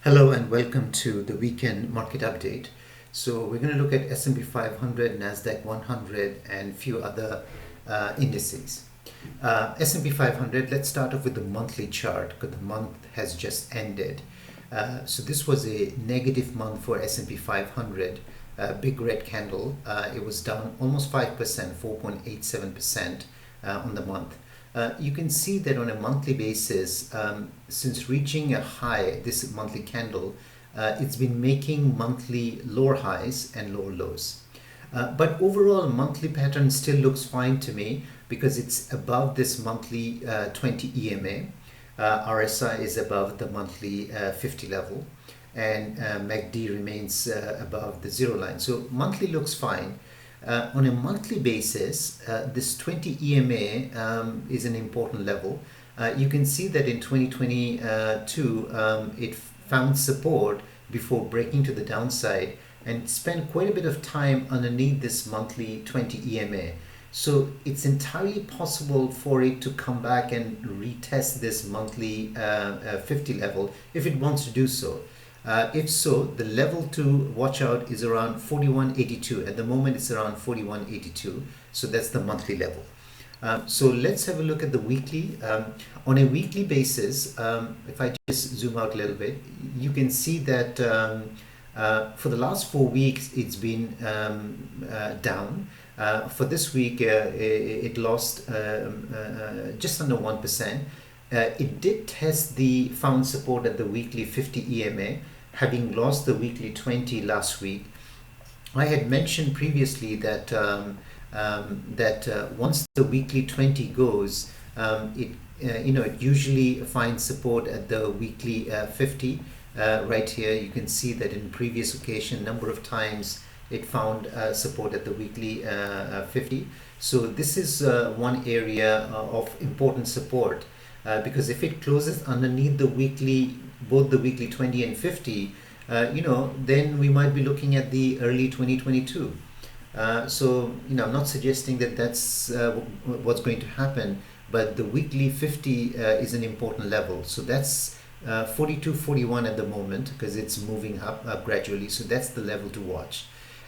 Hello and welcome to the weekend market update. So we're going to look at S&P 500, Nasdaq 100 and few other indices. S&P 500, let's start off with the monthly chart because the month has just ended. So this was a negative month for S&P 500, big red candle. It was down almost 5%, 4.87% on the month. You can see that on a monthly basis, since reaching a high, this monthly candle, it's been making monthly lower highs and lower lows. But overall, monthly pattern still looks fine to me because it's above this monthly 20 EMA. RSI is above the monthly 50 level, and MACD remains above the zero line. So monthly looks fine. On a monthly basis, this 20 EMA is an important level. You can see that in 2022, it found support before breaking to the downside and spent quite a bit of time underneath this monthly 20 EMA. So it's entirely possible for it to come back and retest this monthly 50 level if it wants to do so. If so, the level to watch out is around 41.82. At the moment, it's around 41.82. So that's the monthly level. So let's have a look at the weekly. On a weekly basis, if I just zoom out a little bit, you can see that for the last 4 weeks, it's been down. For this week, it lost just under 1%. It did test the found support at the weekly 50 EMA, having lost the weekly 20 last week. I had mentioned previously that once the weekly 20 goes, it usually finds support at the weekly 50. Right here, you can see that in previous occasion, number of times it found support at the weekly 50. So this is one area of important support. Because if it closes underneath the weekly, both the weekly 20 and 50, then we might be looking at the early 2022. I'm not suggesting that that's what's going to happen, but the weekly 50 is an important level. So that's 42.41 at the moment because it's moving up gradually. So that's the level to watch.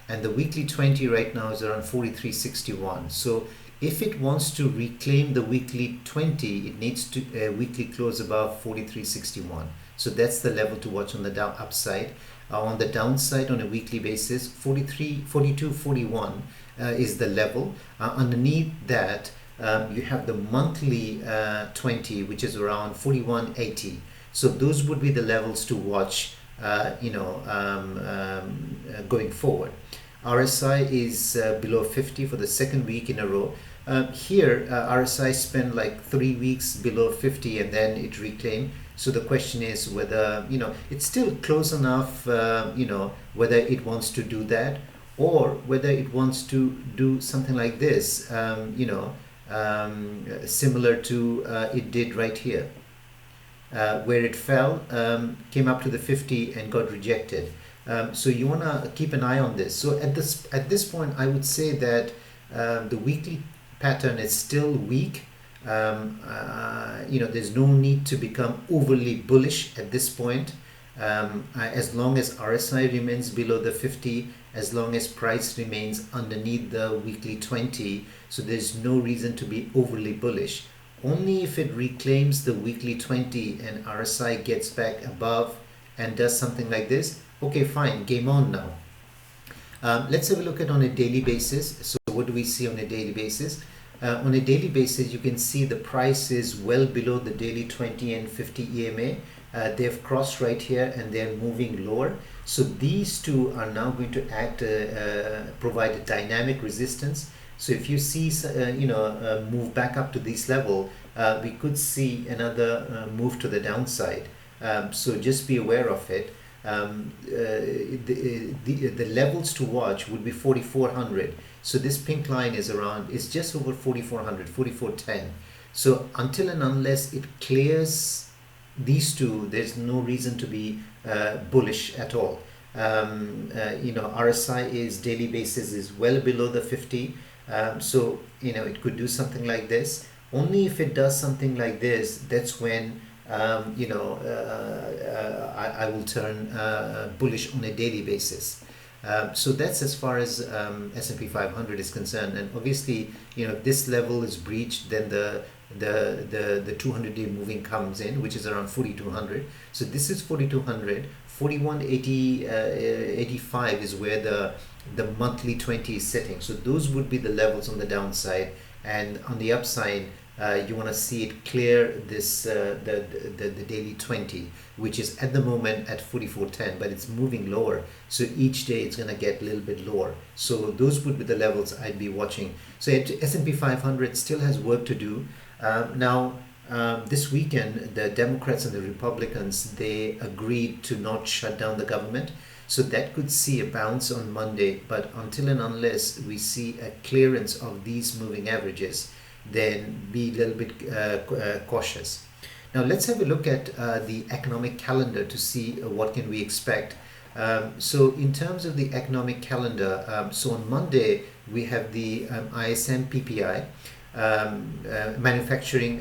And the weekly 20 right now is around 43.61. So if it wants to reclaim the weekly 20, it needs to weekly close above 43.61. So that's the level to watch on the upside. On the downside, on a weekly basis, 42.41 is the level. Underneath that, you have the monthly 20, which is around 41.80. So those would be the levels to watch, going forward. RSI is below 50 for the second week in a row. Here, RSI spent like 3 weeks below 50 and then it reclaimed. So the question is whether, it's still close enough, whether it wants to do that or whether it wants to do something like this, similar to it did right here, where it fell, came up to the 50 and got rejected. So you want to keep an eye on this. So at this point, I would say that the weekly pattern is still weak. There's no need to become overly bullish at this point. As long as RSI remains below the 50, as long as price remains underneath the weekly 20, so there's no reason to be overly bullish. Only if it reclaims the weekly 20 and RSI gets back above and does something like this, okay, fine, game on now. Let's have a look at on a daily basis. So what do we see on a daily basis? On a daily basis, you can see the price is well below the daily 20 and 50 EMA. They've crossed right here and they're moving lower. So these two are now going to act, provide a dynamic resistance. So if you see, move back up to this level, we could see another move to the downside. So just be aware of it. The levels to watch would be 4,400. So this pink line is just over 4,400, 4,410. So until and unless it clears these two, there's no reason to be bullish at all. RSI is daily basis is well below the 50. So it could do something like this. Only if it does something like this, that's when I will turn bullish on a daily basis. So that's as far as S&P 500 is concerned. And obviously, if this level is breached, then the 200-day moving comes in, which is around 4,200. So this is 4,200. 4180 85 is where the monthly 20 is sitting. So those would be the levels on the downside, and on the upside, you want to see it clear this the daily 20, which is at the moment at 4410, but it's moving lower. So each day it's going to get a little bit lower. So those would be the levels I'd be watching. So S&P 500 still has work to do. This weekend, the Democrats and the Republicans, they agreed to not shut down the government. So that could see a bounce on Monday. But until and unless we see a clearance of these moving averages, then be a little bit cautious. Now let's have a look at the economic calendar to see what can we expect. So in terms of the economic calendar, so on Monday we have the ISM PPI. Manufacturing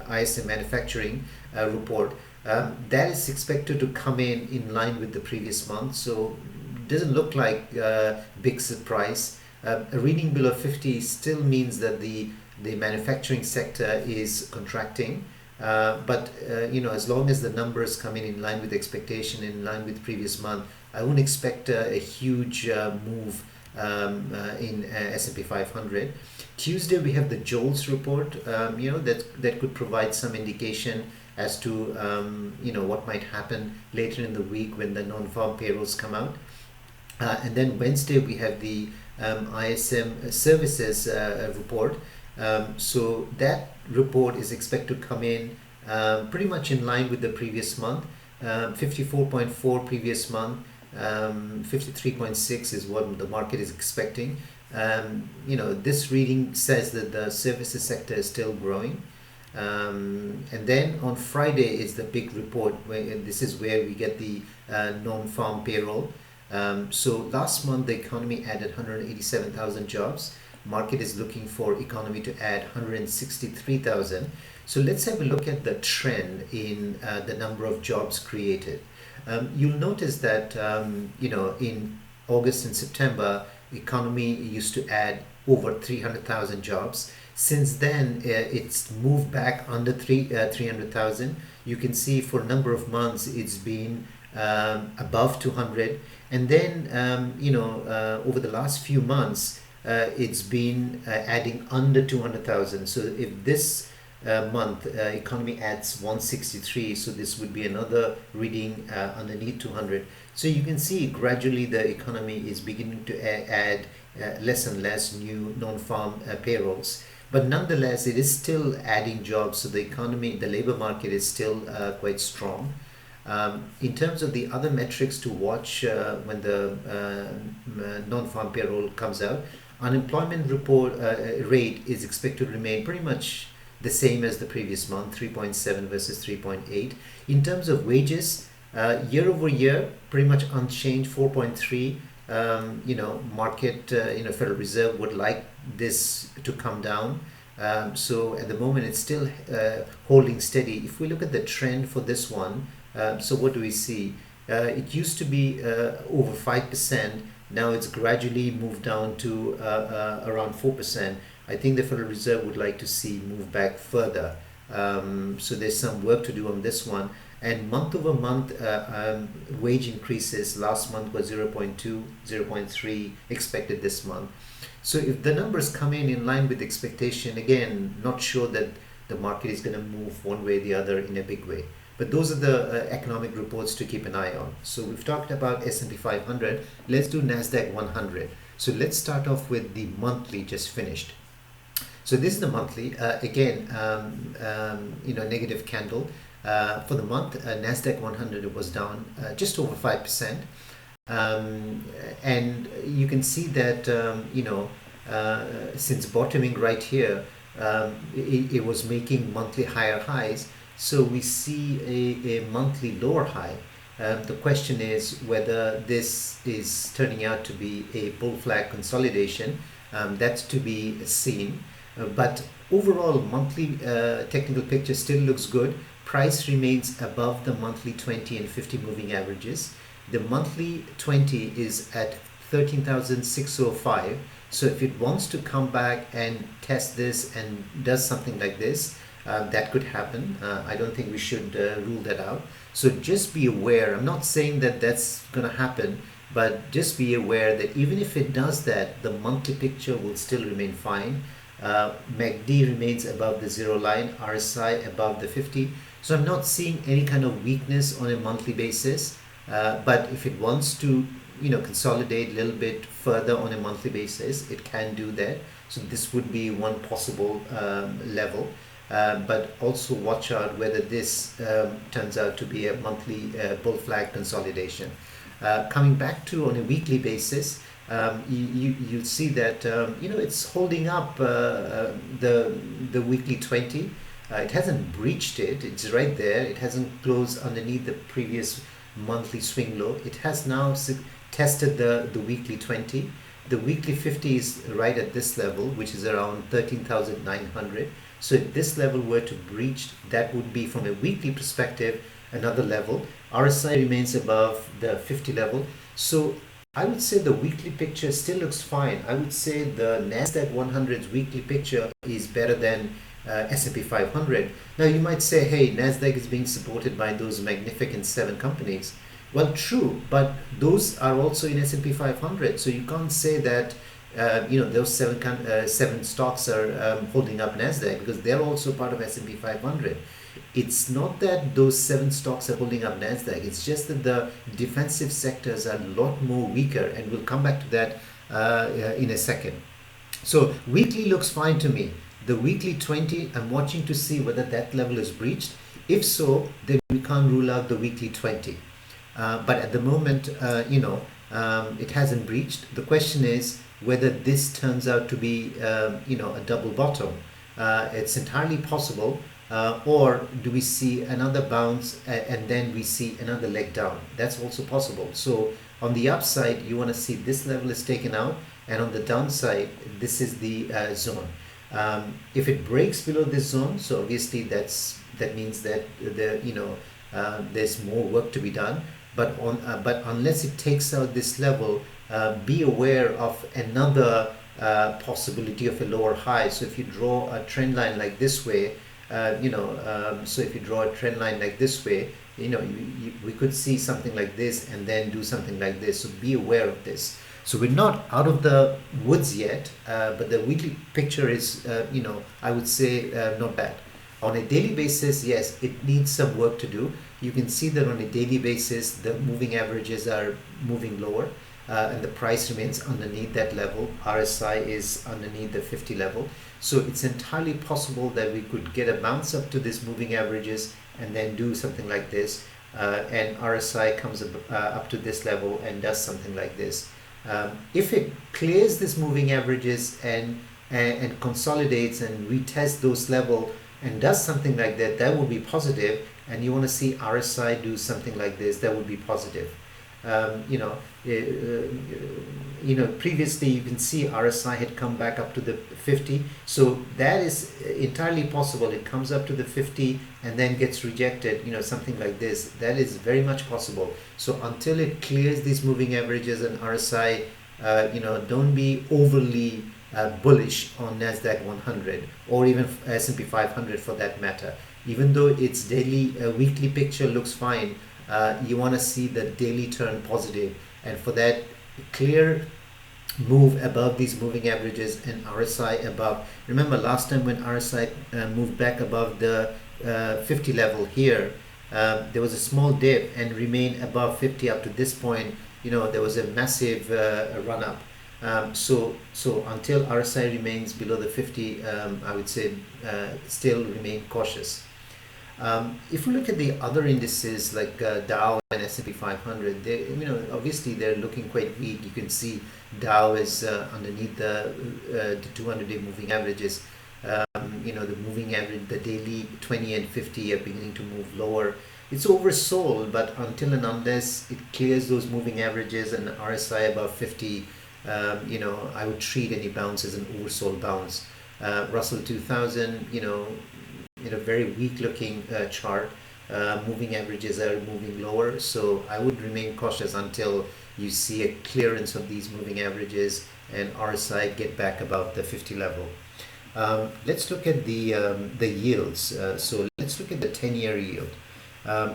ISM manufacturing report that is expected to come in line with the previous month, so it doesn't look like a big surprise. A reading below 50 still means that the manufacturing sector is contracting, but as long as the numbers come in line with expectation, in line with previous month, I wouldn't expect a huge move in S&P 500. Tuesday we have the JOLTS report, that could provide some indication as to what might happen later in the week when the non-farm payrolls come out. And then Wednesday we have the ISM services report. So that report is expected to come in pretty much in line with the previous month. 54.4 previous month. 53.6 is what the market is expecting. This reading says that the services sector is still growing. And then on Friday is the big report, this is where we get the non-farm payroll. So last month the economy added 187,000 jobs. Market is looking for economy to add 163,000. So let's have a look at the trend in the number of jobs created. You'll notice that in August and September, economy used to add over 300,000 jobs. Since then, it's moved back under 300,000. You can see for a number of months it's been above 200, and then over the last few months it's been adding under 200,000. So if this month economy adds 163, so this would be another reading underneath 200. So you can see gradually the economy is beginning to add less and less new non-farm payrolls, but nonetheless it is still adding jobs. So the economy, the labor market is still quite strong. In terms of the other metrics to watch when the non-farm payroll comes out, unemployment report rate is expected to remain pretty much the same as the previous month, 3.7 versus 3.8. In terms of wages, year over year, pretty much unchanged, 4.3. Market, Federal Reserve would like this to come down. So at the moment, it's still holding steady. If we look at the trend for this one, so what do we see? It used to be over 5%. Now it's gradually moved down to around 4%. I think the Federal Reserve would like to see move back further. So there's some work to do on this one. And month over month, wage increases last month was 0.2, 0.3 expected this month. So if the numbers come in line with expectation, again, not sure that the market is going to move one way or the other in a big way. But those are the economic reports to keep an eye on. So we've talked about S&P 500. Let's do NASDAQ 100. So let's start off with the monthly just finished. So this is the monthly, again, negative candle. For the month, NASDAQ 100 was down just over 5%. And you can see that, since bottoming right here, it was making monthly higher highs. So we see a monthly lower high. The question is whether this is turning out to be a bull flag consolidation. That's to be seen. But overall, monthly technical picture still looks good. Price remains above the monthly 20 and 50 moving averages. The monthly 20 is at 13,605. So if it wants to come back and test this and does something like this, that could happen. I don't think we should rule that out. So just be aware. I'm not saying that that's going to happen, but just be aware that even if it does that, the monthly picture will still remain fine. MACD remains above the zero line, RSI above the 50. So I'm not seeing any kind of weakness on a monthly basis. But if it wants to, consolidate a little bit further on a monthly basis, it can do that. So this would be one possible level. But also watch out whether this turns out to be a monthly bull flag consolidation. Coming back to on a weekly basis, you'll see that it's holding up the weekly 20. It hasn't breached it. It's right there. It hasn't closed underneath the previous monthly swing low. It has now tested the weekly 20. The weekly 50 is right at this level, which is around 13,900. So if this level were to breach, that would be, from a weekly perspective, another level. RSI remains above the 50 level. So I would say the weekly picture still looks fine. I would say the NASDAQ 100's weekly picture is better than S&P 500. Now you might say, hey, NASDAQ is being supported by those magnificent 7 companies. Well, true, but those are also in S&P 500. So you can't say that those 7 stocks are holding up NASDAQ, because they're also part of S&P 500. It's not that those 7 stocks are holding up NASDAQ. It's just that the defensive sectors are a lot more weaker, and we'll come back to that in a second. So weekly looks fine to me. The weekly 20, I'm watching to see whether that level is breached. If so, then we can't rule out the weekly 20. But at the moment, it hasn't breached. The question is whether this turns out to be, a double bottom. It's entirely possible. Or do we see another bounce and then we see another leg down? That's also possible. So on the upside, you want to see this level is taken out, and on the downside, this is the zone. If it breaks below this zone, so obviously that means that there's more work to be done. But unless it takes out this level, be aware of another possibility of a lower high. So if you draw a trend line like this way, so if you draw a trend line like this way, we could see something like this and then do something like this. So be aware of this. So we're not out of the woods yet, but the weekly picture is, I would say not bad. On a daily basis, yes, it needs some work to do. You can see that on a daily basis, the moving averages are moving lower, and the price remains underneath that level. RSI is underneath the 50 level. So it's entirely possible that we could get a bounce up to this moving averages and then do something like this, and RSI comes up to this level and does something like this. If it clears this moving averages and consolidates and retests those levels and does something like that, that would be positive. And you want to see RSI do something like this, that would be positive. Previously you can see RSI had come back up to the 50. So that is entirely possible. It comes up to the 50 and then gets rejected, something like this. That is very much possible. So until it clears these moving averages and RSI, don't be overly bullish on NASDAQ 100 or even S&P 500 for that matter. Even though its daily weekly picture looks fine, you want to see the daily turn positive, and for that, clear move above these moving averages and RSI above. Remember last time when RSI moved back above the 50 level here, there was a small dip and remained above 50 up to this point. There was a massive run up. So until RSI remains below the 50, I would say still remain cautious. If we look at the other indices like Dow and S&P 500, they, obviously they're looking quite weak. You can see Dow is underneath the 200-day moving averages. The moving average, the daily 20 and 50 are beginning to move lower. It's oversold, but until and unless it clears those moving averages and RSI above 50, I would treat any bounce as an oversold bounce. Russell 2000, very weak looking chart. Moving averages are moving lower, so I would remain cautious until you see a clearance of these moving averages and RSI get back above the 50 level. Let's look at the yields. So let's look at the 10-year yield.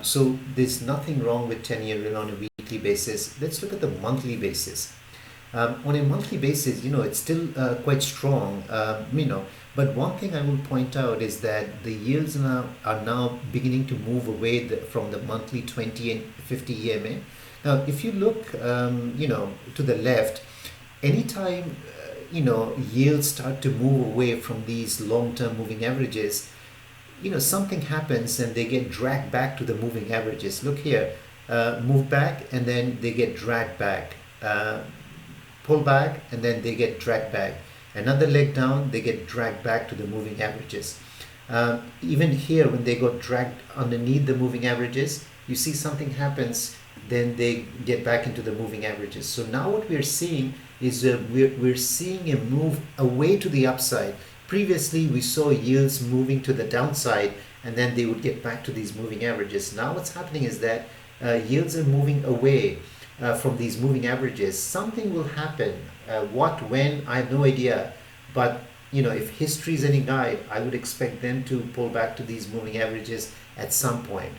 So there's nothing wrong with 10-year yield on a weekly basis. Let's look at the monthly basis. On a monthly basis, it's still quite strong, but one thing I will point out is that the yields are now beginning to move away from the monthly 20 and 50 EMA. Now, if you look, to the left, anytime, yields start to move away from these long-term moving averages, something happens and they get dragged back to the moving averages. Look here, move back and then they get dragged back. Pull back and then they get dragged back. Another leg down, they get dragged back to the moving averages. Even here, when they got dragged underneath the moving averages, you see something happens, then they get back into the moving averages. So now what we're seeing is we're seeing a move away to the upside. Previously, we saw yields moving to the downside and then they would get back to these moving averages. Now what's happening is that yields are moving away from these moving averages. Something will happen. What, when, I have no idea. But if history is any guide, I would expect them to pull back to these moving averages at some point.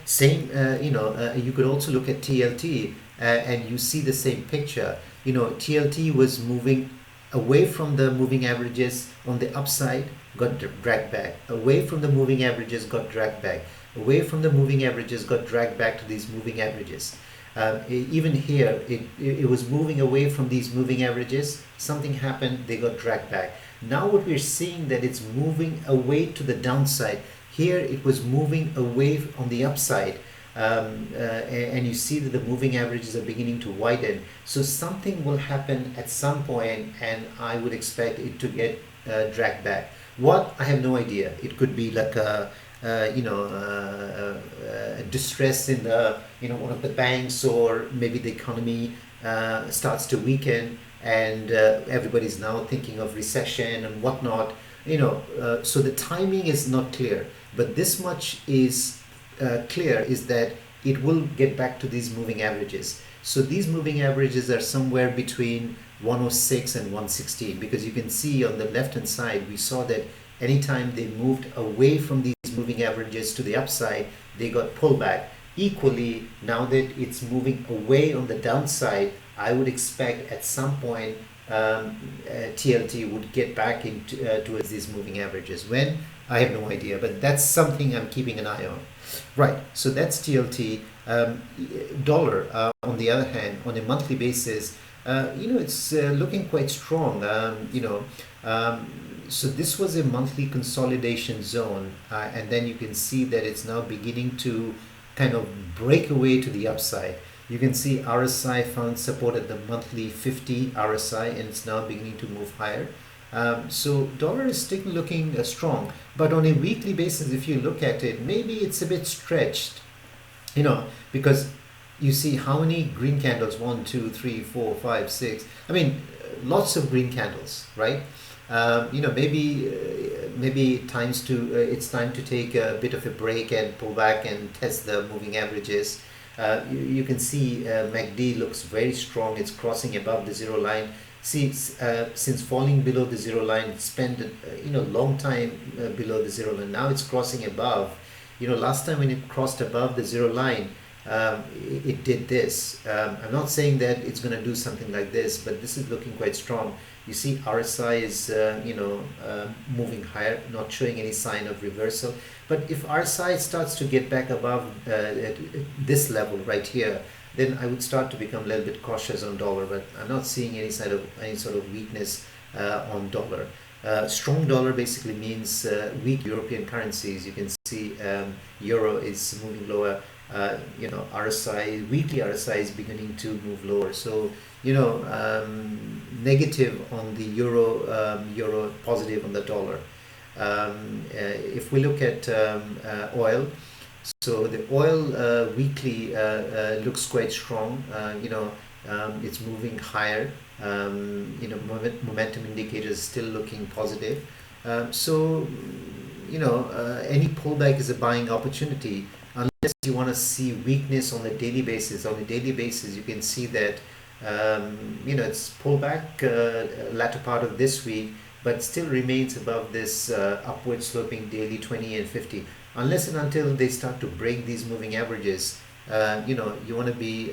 Same. You could also look at TLT and you see the same picture. TLT was moving away from the moving averages on the upside, got dragged back. Away from the moving averages, got dragged back. Away from the moving averages, got dragged back to these moving averages. Even here, it was moving away from these moving averages. Something happened, they got dragged back. Now what we're seeing that it's moving away to the downside. Here it was moving away on the upside. And you see that the moving averages are beginning to widen. So something will happen at some point and I would expect it to get dragged back. What? I have no idea. It could be like a distress in the one of the banks, or maybe the economy starts to weaken and everybody's now thinking of recession and whatnot. So the timing is not clear, but this much is clear, is that it will get back to these moving averages. So these moving averages are somewhere between 106 and 116, because you can see on the left hand side we saw that anytime they moved away from these moving averages to the upside, they got pulled back. Equally, now that it's moving away on the downside, I would expect at some point TLT would get back into towards these moving averages. When? I have no idea, but that's something I'm keeping an eye on. Right, so that's TLT. Dollar, on the other hand, on a monthly basis, it's looking quite strong. So this was a monthly consolidation zone, and then you can see that it's now beginning to kind of break away to the upside. You can see RSI found support at the monthly 50 RSI, and it's now beginning to move higher. So dollar is still looking strong, but on a weekly basis, if you look at it, maybe it's a bit stretched, because you see how many green candles, 1, 2, 3, 4, 5, 6. I mean, lots of green candles, right? Maybe it's time to take a bit of a break and pull back and test the moving averages. You can see MACD looks very strong. It's crossing above the zero line. See, since falling below the zero line, it spent long time below the zero line. Now it's crossing above. Last time when it crossed above the zero line, it did this. I'm not saying that it's going to do something like this, but this is looking quite strong. You see RSI is moving higher, not showing any sign of reversal. But if RSI starts to get back above this level right here, then I would start to become a little bit cautious on dollar. But I'm not seeing any sort of weakness on dollar. Strong dollar basically means weak European currencies. You can see euro is moving lower. RSI, weekly RSI is beginning to move lower. So negative on the euro, positive on the dollar. If we look at oil, so the oil weekly looks quite strong. It's moving higher. Momentum indicators still looking positive. So, any pullback is a buying opportunity unless you want to see weakness on a daily basis. On a daily basis, you can see that it's pullback latter part of this week, but still remains above this upward sloping daily 20 and 50. Unless and until they start to break these moving averages, you want to be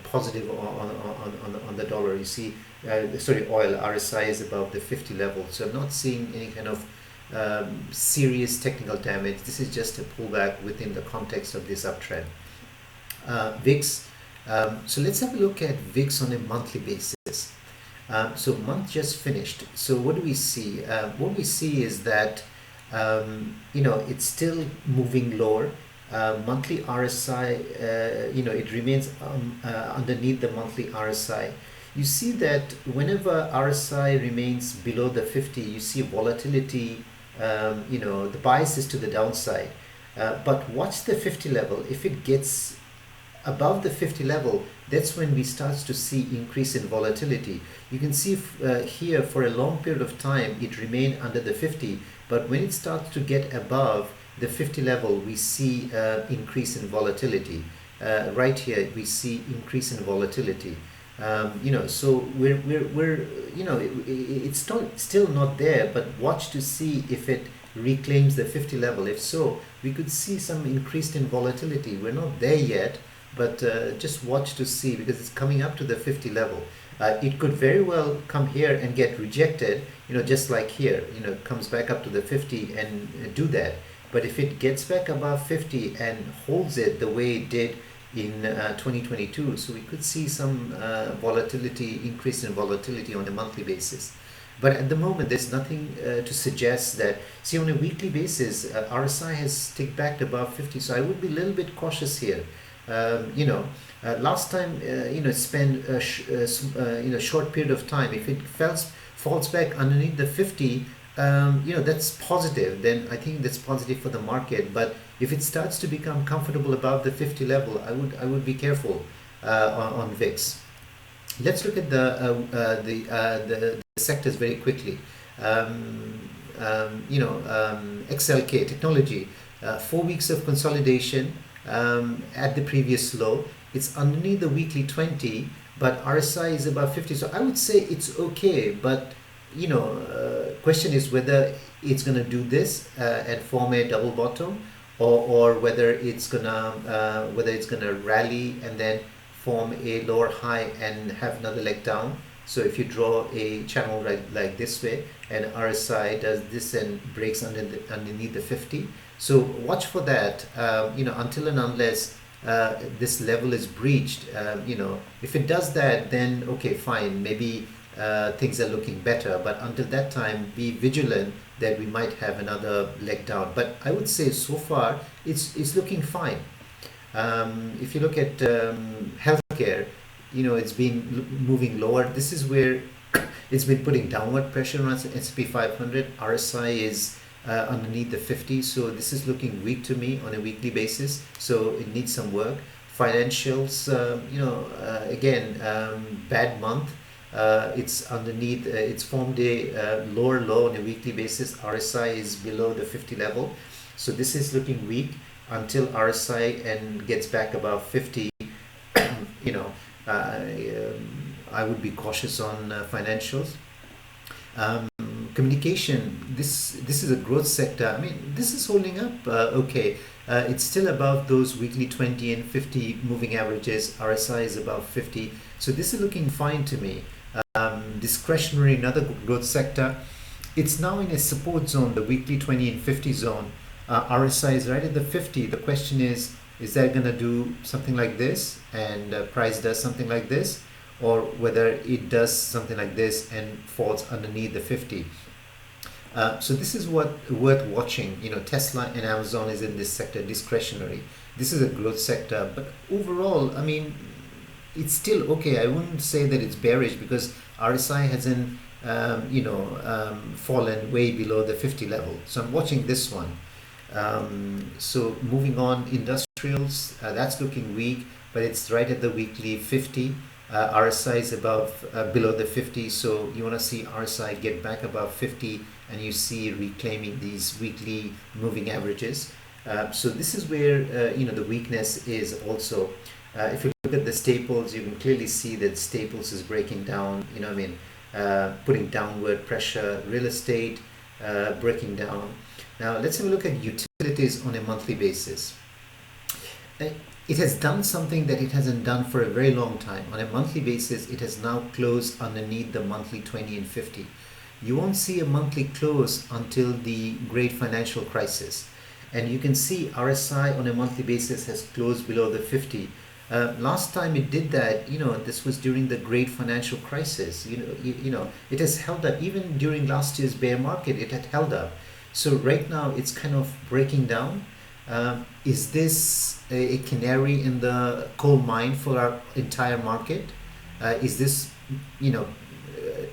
positive on the dollar. You see, oil RSI is above the 50 level, so I'm not seeing any kind of serious technical damage. This is just a pullback within the context of this uptrend. VIX. So let's have a look at VIX on a monthly basis. So month just finished. So what do we see? What we see is that it's still moving lower. Monthly RSI, it remains underneath the monthly RSI. You see that whenever RSI remains below the 50, you see volatility. The bias is to the downside. But watch the 50 level. If it gets above the 50 level, that's when we start to see increase in volatility. You can see here for a long period of time it remained under the 50, but when it starts to get above the 50 level, we see increase in volatility. Right here we see increase in volatility. So it's still not there, but watch to see if it reclaims the 50 level. If so, we could see some increased in volatility. We're not there yet, but just watch to see, because it's coming up to the 50 level. It could very well come here and get rejected, just like here, comes back up to the 50 and do that. But if it gets back above 50 and holds it the way it did in 2022, so we could see some volatility, increase in volatility on a monthly basis. But at the moment, there's nothing to suggest that. See, on a weekly basis, RSI has ticked back above 50, so I would be a little bit cautious here. Last time, it spent a short period of time. If it falls back underneath the 50, that's positive. Then I think that's positive for the market. But if it starts to become comfortable above the 50 level, I would be careful on VIX. Let's look at the sectors very quickly. XLK technology, 4 weeks of consolidation at the previous low. It's underneath the weekly 20, but RSI is above 50. So I would say it's okay, but question is whether it's going to do this and form a double bottom, or whether it's gonna rally and then form a lower high and have another leg down. So if you draw a channel like this way, and RSI does this and breaks underneath the 50, so watch for that. Until and unless this level is breached, if it does that, then okay, fine, maybe things are looking better. But until that time, be vigilant that we might have another leg down. But I would say so far it's looking fine. If you look at healthcare, it's been moving lower. This is where it's been putting downward pressure on S&P 500. RSI is underneath the 50, so this is looking weak to me on a weekly basis, so it needs some work. Financials, again, bad month. It's underneath, it's formed a lower low on a weekly basis. RSI is below the 50 level, so this is looking weak until RSI and gets back above 50. I would be cautious on financials. Communication, this is a growth sector. I mean, this is holding up okay. It's still above those weekly 20 and 50 moving averages. RSI is above 50, so this is looking fine to me. Discretionary, another growth sector. It's now in a support zone, the weekly 20 and 50 zone. RSI is right at the 50. The question is that going to do something like this and price does something like this, or whether it does something like this and falls underneath the 50. So this is what worth watching. Tesla and Amazon is in this sector, discretionary. This is a growth sector, but overall, I mean, it's still okay. I wouldn't say that it's bearish because RSI hasn't fallen way below the 50 level. So I'm watching this one. So moving on, industrials, that's looking weak, but it's right at the weekly 50. RSI is above below the 50, so you want to see RSI get back above 50, and you see reclaiming these weekly moving averages. So this is where the weakness is also. If you look at the staples, you can clearly see that staples is breaking down. Putting downward pressure. Real estate breaking down. Now let's have a look at utilities on a monthly basis. It has done something that it hasn't done for a very long time. On a monthly basis, it has now closed underneath the monthly 20 and 50. You won't see a monthly close until the great financial crisis. And you can see RSI on a monthly basis has closed below the 50. Last time it did that, this was during the great financial crisis. It has held up. Even during last year's bear market, it had held up. So right now it's kind of breaking down. Is this a canary in the coal mine for our entire market? Is this,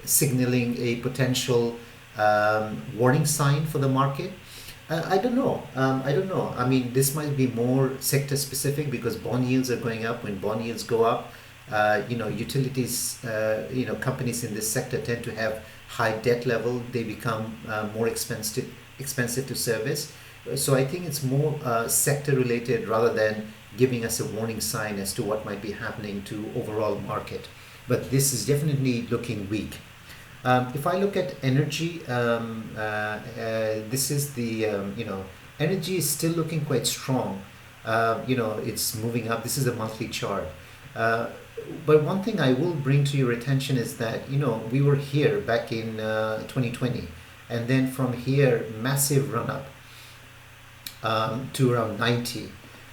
signaling a potential warning sign for the market? I don't know. I mean, this might be more sector specific because bond yields are going up. When bond yields go up, utilities, companies in this sector tend to have high debt level. They become more expensive to service. So I think it's more sector related rather than giving us a warning sign as to what might be happening to overall market. But this is definitely looking weak. If I look at energy, this is the, energy is still looking quite strong. It's moving up. This is a monthly chart. But one thing I will bring to your attention is that, we were here back in 2020. And then from here, massive run up to around 90.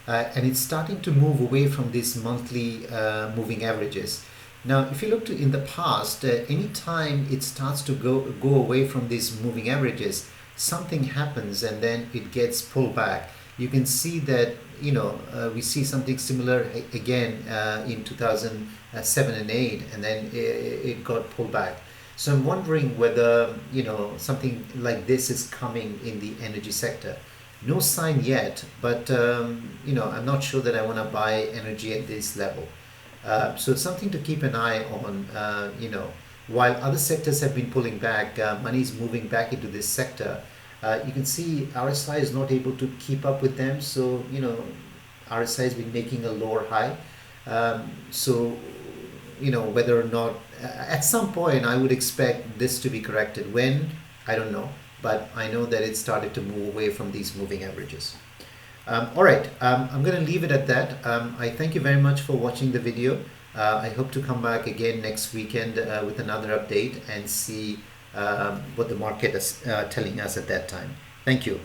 And it's starting to move away from these monthly moving averages. Now, if you look in the past, anytime it starts to go away from these moving averages, something happens and then it gets pulled back. You can see that, we see something similar again in 2007 and 8, and then it got pulled back. So I'm wondering whether, something like this is coming in the energy sector. No sign yet, but, I'm not sure that I want to buy energy at this level. So it's something to keep an eye on. While other sectors have been pulling back, money is moving back into this sector. You can see RSI is not able to keep up with them. So, RSI has been making a lower high. Whether or not, at some point, I would expect this to be corrected. When? I don't know. But I know that it started to move away from these moving averages. All right, I'm going to leave it at that. I thank you very much for watching the video. I hope to come back again next weekend with another update and see what the market is telling us at that time. Thank you.